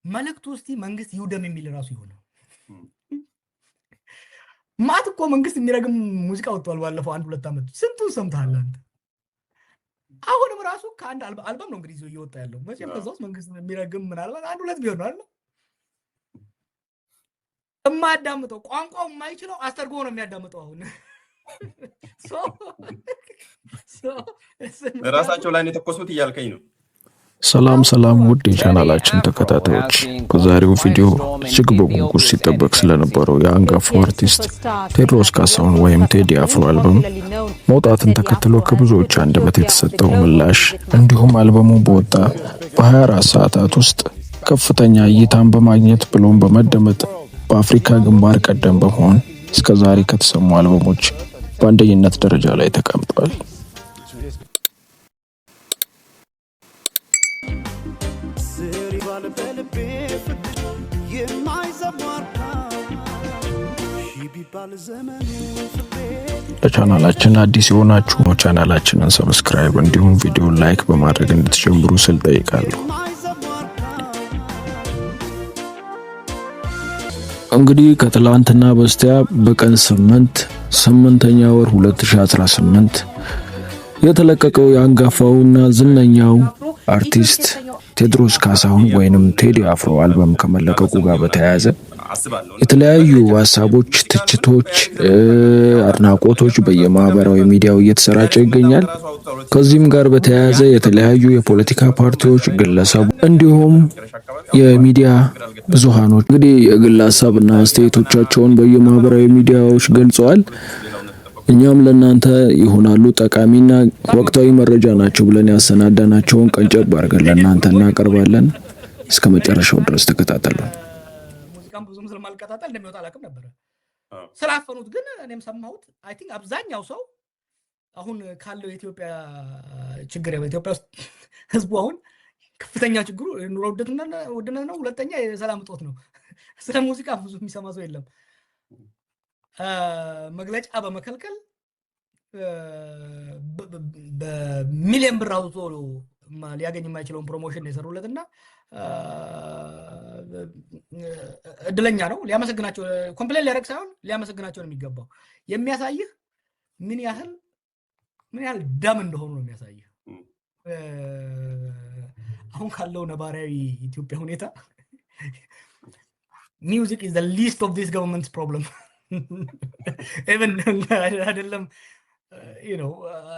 መልእክቱ እስቲ መንግስት ይውደም የሚል ራሱ ይሆነ ማት እኮ መንግስት የሚረግም ሙዚቃ ወጥቷል። ባለፈው 1-2 ዓመት ስንቱን ሰምተሃል አንተ? አሁንም ራሱ ከአንድ አልበም ነው እንግዲህ እየወጣ ያለው። መቼም ከዛ ውስጥ መንግስት የሚረግም ምናልባት 1-2 ቢሆን ነው አይደል? የማያዳምጠው ቋንቋው የማይችለው አስተርጎ ነው የሚያዳምጠው። አሁን ራሳቸው ላይ የተኮሱት እያልከኝ ነው። ሰላም ውድ የቻናላችን ተከታታዮች፣ በዛሬው ቪዲዮ እጅግ በጉጉት ሲጠበቅ ስለነበረው የአንጋፋው አርቲስት ቴዎድሮስ ካሳሁን ወይም ቴዲ አፍሮ አልበም መውጣትን ተከትሎ ከብዙዎች አንደበት የተሰጠው ምላሽ እንዲሁም አልበሙ በወጣ በ24 ሰዓታት ውስጥ ከፍተኛ እይታን በማግኘት ብሎም በመደመጥ በአፍሪካ ግንባር ቀደም በመሆን እስከዛሬ ከተሰሙ አልበሞች በአንደኝነት ደረጃ ላይ ተቀምጧል። ለቻናላችን አዲስ የሆናችሁ ቻናላችንን ሰብስክራይብ እንዲሁም ቪዲዮን ላይክ በማድረግ እንድትጀምሩ ስል ጠይቃለሁ። እንግዲህ ከትላንትና በስቲያ በቀን 8ኛ ወር 2018 የተለቀቀው የአንጋፋውና ዝነኛው አርቲስት ቴዎድሮስ ካሳሁን ወይንም ቴዲ አፍሮ አልበም ከመለቀቁ ጋር በተያያዘ የተለያዩ ሀሳቦች፣ ትችቶች፣ አድናቆቶች በየማህበራዊ ሚዲያው እየተሰራጨ ይገኛል። ከዚህም ጋር በተያያዘ የተለያዩ የፖለቲካ ፓርቲዎች፣ ግለሰቡ እንዲሁም የሚዲያ ብዙሃኖች እንግዲህ የግል ሀሳብና አስተያየቶቻቸውን በየማህበራዊ ሚዲያዎች ገልጸዋል። እኛም ለእናንተ ይሆናሉ ጠቃሚና ወቅታዊ መረጃ ናቸው ብለን ያሰናዳናቸውን ቀንጨብ አድርገን ለእናንተ እናቀርባለን። እስከ መጨረሻው ድረስ ተከታተሉ። ሙዚቃም ብዙም ስለማልከታተል እንደሚወጣ አላውቅም ነበር። ስላፈኑት ግን እኔም ሰማሁት። አይ ቲንክ አብዛኛው ሰው አሁን ካለው የኢትዮጵያ ችግር በኢትዮጵያ ውስጥ ህዝቡ አሁን ከፍተኛ ችግሩ ኑሮ ውድነት ነው። ሁለተኛ የሰላም እጦት ነው። ስለ ሙዚቃ ብዙ የሚሰማ ሰው የለም። መግለጫ በመከልከል በሚሊዮን ብር አውጥቶ ሊያገኝ የማይችለውን ፕሮሞሽን የሰሩለትና እድለኛ ነው። ሊያመሰግናቸው ኮምፕሌን ሊያደርግ ሳይሆን ሊያመሰግናቸው ነው የሚገባው። የሚያሳይህ ምን ያህል ደም እንደሆኑ ነው የሚያሳይህ። አሁን ካለው ነባራዊ ኢትዮጵያ ሁኔታ ሚውዚክ is the least of this government's problem. even አይደለም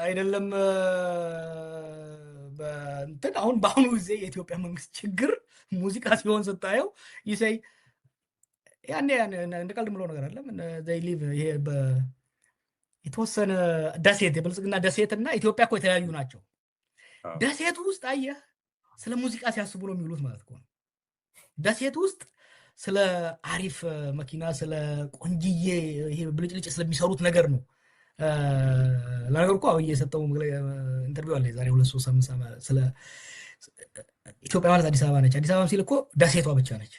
አይደለም በእንትን አሁን በአሁኑ ጊዜ የኢትዮጵያ መንግስት ችግር ሙዚቃ ሲሆን ስታየው ይሰይ ያኔ እንደ ቀልድ ምለው ነገር አይደለም። they live ይሄ የተወሰነ ደሴት የብልጽግና ደሴትና ኢትዮጵያ እኮ የተለያዩ ናቸው። ደሴቱ ውስጥ አየህ ስለ ሙዚቃ ሲያስቡ ነው የሚውሉት ማለት ነው። ደሴቱ ውስጥ ስለ አሪፍ መኪና፣ ስለ ቆንጂዬ ይሄ ብልጭልጭ ስለሚሰሩት ነገር ነው። ለነገሩ እኮ አብይ የሰጠው ኢንተርቪው አለ ዛሬ 2-3 ሳምንት ስለ ኢትዮጵያ ማለት አዲስ አበባ ነች። አዲስ አበባ ሲል እኮ ደሴቷ ብቻ ነች።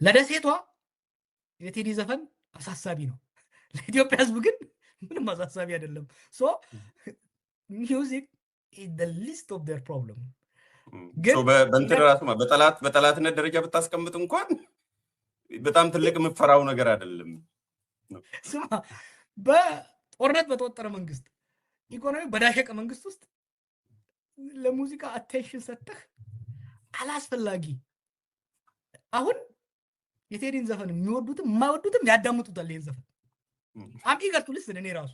ለደሴቷ የቴዲ ዘፈን አሳሳቢ ነው፣ ለኢትዮጵያ ህዝብ ግን ምንም አሳሳቢ አይደለም። ሶ ሚውዚክ is the least of their problem። ግን በእንትን ራሱ በጠላትነት ደረጃ ብታስቀምጥ እንኳን በጣም ትልቅ የምፈራው ነገር አይደለም። ስማ በጦርነት በተወጠረ መንግስት፣ ኢኮኖሚ በዳሸቀ መንግስት ውስጥ ለሙዚቃ አቴንሽን ሰጥተህ አላስፈላጊ አሁን የቴዲን ዘፈን የሚወዱትም የማይወዱትም ያዳምጡታል። ይሄን ዘፈን አም ኢገር ቱ ሊስን እኔ ራሱ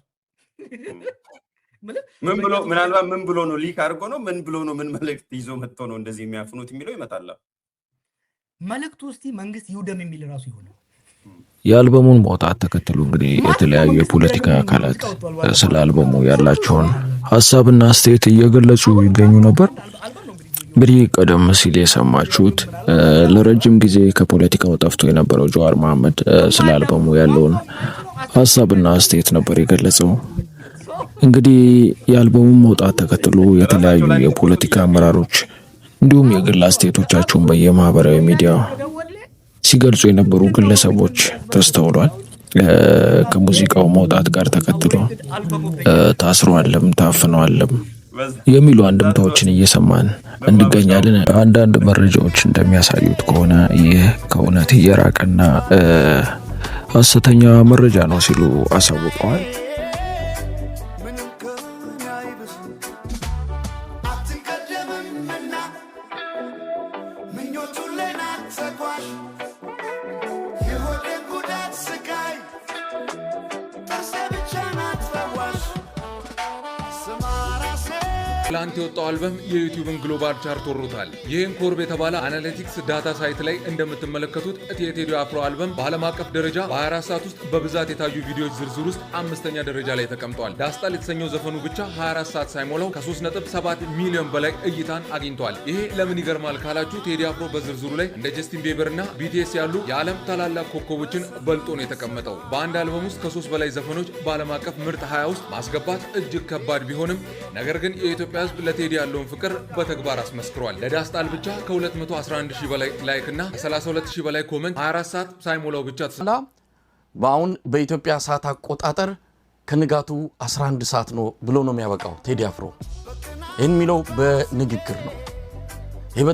ምናልባት ምን ብሎ ነው ሊክ አድርጎ ነው ምን ብሎ ነው ምን መልእክት ይዞ መጥቶ ነው እንደዚህ የሚያፍኑት የሚለው ይመጣል። መልእክቱ እስቲ መንግስት ይውደም የሚል ራሱ ይሆነ። የአልበሙን መውጣት ተከትሎ እንግዲህ የተለያዩ የፖለቲካ አካላት ስለ አልበሙ ያላቸውን ሀሳብና አስተያየት እየገለጹ ይገኙ ነበር። እንግዲህ ቀደም ሲል የሰማችሁት ለረጅም ጊዜ ከፖለቲካው ጠፍቶ የነበረው ጀዋር መሐመድ ስለ አልበሙ ያለውን ሀሳብና አስተያየት ነበር የገለጸው። እንግዲህ የአልበሙን መውጣት ተከትሎ የተለያዩ የፖለቲካ አመራሮች እንዲሁም የግል አስተያየቶቻቸውን በየማህበራዊ ሚዲያ ሲገልጹ የነበሩ ግለሰቦች ተስተውሏል። ከሙዚቃው መውጣት ጋር ተከትሎ ታስሯልም ታፍኗልም የሚሉ አንድምታዎችን እየሰማን እንገኛለን። አንዳንድ መረጃዎች እንደሚያሳዩት ከሆነ ይህ ከእውነት እየራቀና ሐሰተኛ መረጃ ነው ሲሉ አሳውቀዋል። ፕላንት የወጣው አልበም የዩቲዩብን ግሎባል ቻርት ወሮታል። ይህን ኮርብ የተባለ አናሊቲክስ ዳታ ሳይት ላይ እንደምትመለከቱት የቴዲ አፍሮ አልበም በዓለም አቀፍ ደረጃ በ24 ሰዓት ውስጥ በብዛት የታዩ ቪዲዮዎች ዝርዝር ውስጥ 5ኛ ደረጃ ላይ ተቀምጧል። ዳስጣል የተሰኘው ዘፈኑ ብቻ 24 ሰዓት ሳይሞላው ከ3.7 ሚሊዮን በላይ እይታን አግኝቷል። ይሄ ለምን ይገርማል ካላችሁ ቴዲ አፍሮ በዝርዝሩ ላይ እንደ ጀስቲን ቤበር እና ቢቲኤስ ያሉ የዓለም ታላላቅ ኮከቦችን በልጦ ነው የተቀመጠው። በአንድ አልበም ውስጥ ከ3 በላይ ዘፈኖች በዓለም አቀፍ ምርጥ 20 ውስጥ ማስገባት እጅግ ከባድ ቢሆንም ነገር ግን የኢትዮጵያ ህዝብ ለቴዲ ያለውን ፍቅር በተግባር አስመስክሯል። ለዳስጣል ብቻ ከ211,000 በላይ ላይክ እና ከ32,000 በላይ ኮሜንት 24 ሰዓት ሳይሞላው ብቻ በአሁን በኢትዮጵያ ሰዓት አቆጣጠር ከንጋቱ 11 ሰዓት ነው ብሎ ነው የሚያበቃው ቴዲ አፍሮ። ይህን የሚለው በንግግር ነው። ይህ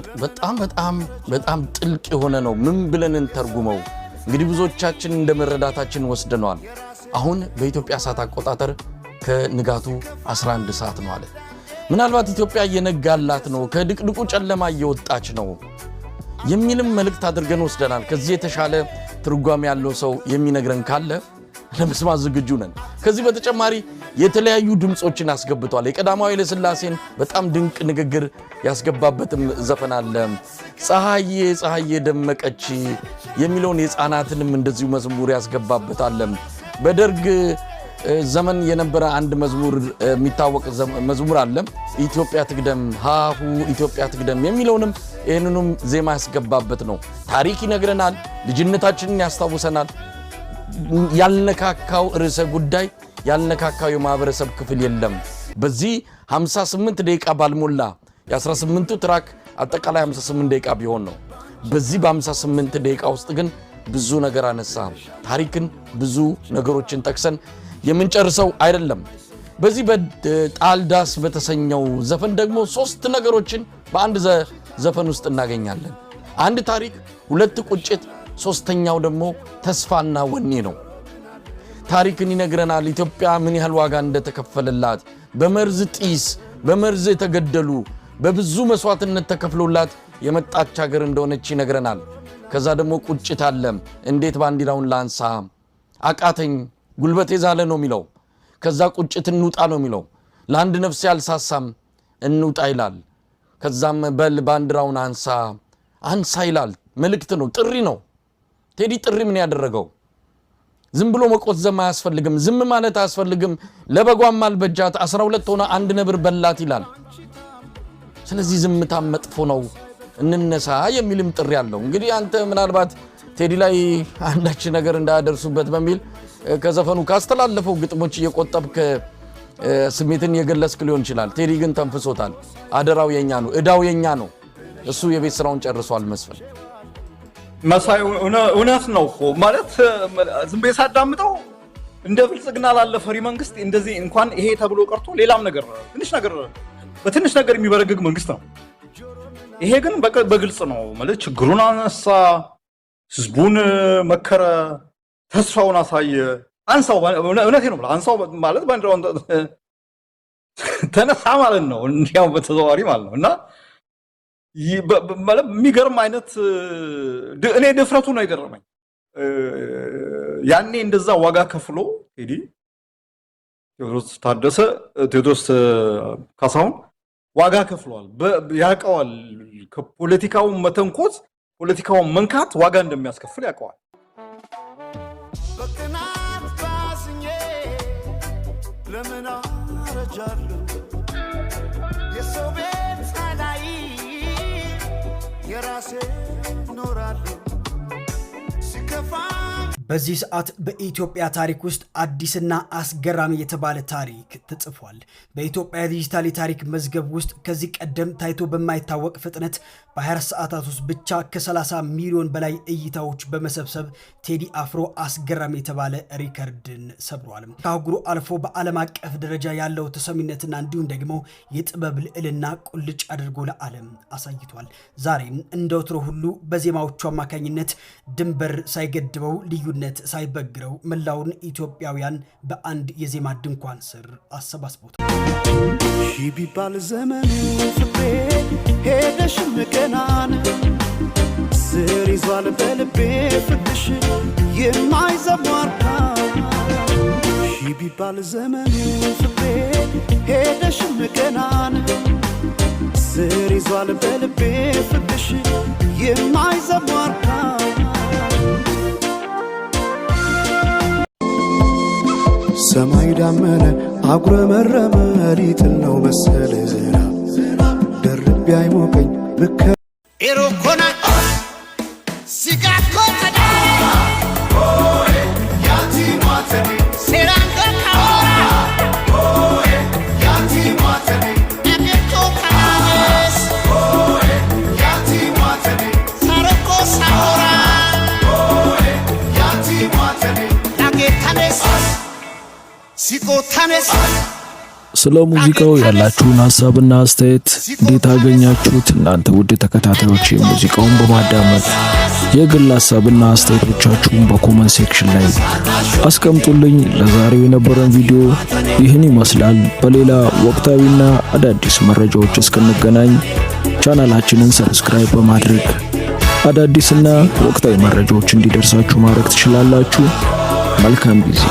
በጣም ጥልቅ የሆነ ነው። ምን ብለን እንተርጉመው? እንግዲህ ብዙዎቻችን እንደመረዳታችን ወስደነዋል። አሁን በኢትዮጵያ ሰዓት አቆጣጠር ከንጋቱ 11 ሰዓት ነው አለ። ምናልባት ኢትዮጵያ እየነጋላት ነው፣ ከድቅድቁ ጨለማ እየወጣች ነው የሚልም መልእክት አድርገን ወስደናል። ከዚህ የተሻለ ትርጓሜ ያለው ሰው የሚነግረን ካለ ለመስማት ዝግጁ ነን። ከዚህ በተጨማሪ የተለያዩ ድምጾችን አስገብቷል። የቀዳማዊ ኃይለ ሥላሴን በጣም ድንቅ ንግግር ያስገባበትም ዘፈን አለ። ፀሐዬ ደመቀች የሚለውን የሕፃናትንም እንደዚሁ መዝሙር ያስገባበታል። በደርግ ዘመን የነበረ አንድ መዝሙር የሚታወቅ መዝሙር አለ። ኢትዮጵያ ትቅደም ሃሁ ኢትዮጵያ ትቅደም የሚለውንም ይህንኑም ዜማ ያስገባበት ነው። ታሪክ ይነግረናል። ልጅነታችንን ያስታውሰናል። ያልነካካው ርዕሰ ጉዳይ ያልነካካው የማህበረሰብ ክፍል የለም። በዚህ 58 ደቂቃ ባልሞላ የ18ቱ ትራክ አጠቃላይ 58 ደቂቃ ቢሆን ነው። በዚህ በ58 ደቂቃ ውስጥ ግን ብዙ ነገር አነሳ። ታሪክን ብዙ ነገሮችን ጠቅሰን የምንጨርሰው አይደለም። በዚህ በጣልዳስ በተሰኘው ዘፈን ደግሞ 3 ነገሮችን በአንድ ዘፈን ውስጥ እናገኛለን። አንድ ታሪክ፣ 2 ቁጭት፣ 3ኛው ደግሞ ተስፋና ወኔ ነው። ታሪክን ይነግረናል። ኢትዮጵያ ምን ያህል ዋጋ እንደተከፈለላት፣ በመርዝ ጢስ በመርዝ የተገደሉ በብዙ መስዋዕትነት ተከፍሎላት የመጣች ሀገር እንደሆነች ይነግረናል። ከዛ ደግሞ ቁጭት አለ። እንዴት ባንዲራውን ላንሳ አቃተኝ ጉልበቴ ዛለ ነው የሚለው። ከዛ ቁጭት እንውጣ ነው የሚለው። ለአንድ ነፍስ ያልሳሳም እንውጣ ይላል። ከዛም በል ባንዲራውን አንሳ ይላል። መልእክት ነው፣ ጥሪ ነው። ቴዲ ጥሪ ምን ያደረገው? ዝም ብሎ መቆዘም አያስፈልግም፣ ዝም ማለት አያስፈልግም። ለበጓም አልበጃት 12 ሆነ አንድ ነብር በላት ይላል። ስለዚህ ዝምታ መጥፎ ነው፣ እንነሳ የሚልም ጥሪ አለው። እንግዲህ አንተ ምናልባት ቴዲ ላይ አንዳች ነገር እንዳያደርሱበት በሚል ከዘፈኑ ካስተላለፈው ግጥሞች እየቆጠብክ ስሜትን የገለጽክ ሊሆን ይችላል። ቴዲ ግን ተንፍሶታል። አደራው የኛ ነው፣ እዳው የኛ ነው። እሱ የቤት ስራውን ጨርሷል። መስፈን መሳይ እውነት ነው እኮ ማለት ዝም ብዬ ሳዳምጠው እንደ ብልጽግና ላለ ፈሪ መንግስት እንደዚህ እንኳን ይሄ ተብሎ ቀርቶ ሌላም ነገር በትንሽ ነገር የሚበረግግ መንግስት ነው። ይሄ ግን በግልጽ ነው ማለት ችግሩን አነሳ፣ ህዝቡን መከረ፣ ተስፋውን አሳየ። አንሳው እውነቴ ነው አንሳው ማለት ባንዲራውን ተነሳ ማለት ነው። እንዲያው በተዘዋዋሪ ማለት ነው። እና ማለት የሚገርም አይነት እኔ ድፍረቱ ነው የገረመኝ። ያኔ እንደዛ ዋጋ ከፍሎ ቴዲ ቴዎድሮስ ካሳሁን ዋጋ ከፍሏል። ያውቀዋል። ከፖለቲካው መተንኮት ፖለቲካውን መንካት ዋጋ እንደሚያስከፍል ያውቀዋል። በቅናት ባስኜ ለምን አረጃለሁ የሰው ቤት ሳላይ የራሴ ኖራለሁ ሲከፋ በዚህ ሰዓት በኢትዮጵያ ታሪክ ውስጥ አዲስና አስገራሚ የተባለ ታሪክ ተጽፏል። በኢትዮጵያ ዲጂታል ታሪክ መዝገብ ውስጥ ከዚህ ቀደም ታይቶ በማይታወቅ ፍጥነት በ24 ሰዓታት ውስጥ ብቻ ከ30 ሚሊዮን በላይ እይታዎች በመሰብሰብ ቴዲ አፍሮ አስገራሚ የተባለ ሪከርድን ሰብሯል። ከአህጉሩ አልፎ በዓለም አቀፍ ደረጃ ያለው ተሰሚነትና እንዲሁም ደግሞ የጥበብ ልዕልና ቁልጭ አድርጎ ለዓለም አሳይቷል። ዛሬም እንደ ወትሮ ሁሉ በዜማዎቹ አማካኝነት ድንበር ሳይገድበው ልዩነት ሳይበግረው መላውን ኢትዮጵያውያን በአንድ የዜማ ድንኳን ስር አሰባስቦታል። ሺህ ቢባል ዘመኑ ፍቅሬ ሄደሽ ምቀናን ስር ይዟል በልቤ ፍቅርሽ የማይዘሟርታ ሺህ ቢባል ዘመኑ ፍቅሬ ሄደሽ ምቀናን ስር ይዟል በልቤ ፍቅርሽ የማይዘሟርታ ሰማይ ዳመነ አጉረመረመ ሊጥል ነው መሰለ ዝናብ ደርቤ አይሞቀኝ ብከ ኤሮኮና ሲጋኮተዳ ኦኤ ያቲ ማተኔ ሴራንገ ካራ ኦኤ ያቲ ማተኔ አሜቶ ካራስ ኦኤ ያቲ ማተኔ ሳረኮ ሳራ ኦኤ ያቲ ማተኔ ላጌታኔስ ስለ ሙዚቃው ያላችሁን ሐሳብና አስተያየት እንዴት አገኛችሁት? እናንተ ውድ ተከታታዮች ሙዚቃውን በማዳመጥ የግል ሐሳብና አስተያየቶቻችሁን በኮሜንት ሴክሽን ላይ አስቀምጡልኝ። ለዛሬው የነበረን ቪዲዮ ይህን ይመስላል። በሌላ ወቅታዊና አዳዲስ መረጃዎች እስክንገናኝ ቻናላችንን ሰብስክራይብ በማድረግ አዳዲስና ወቅታዊ መረጃዎች እንዲደርሳችሁ ማድረግ ትችላላችሁ። መልካም ጊዜ።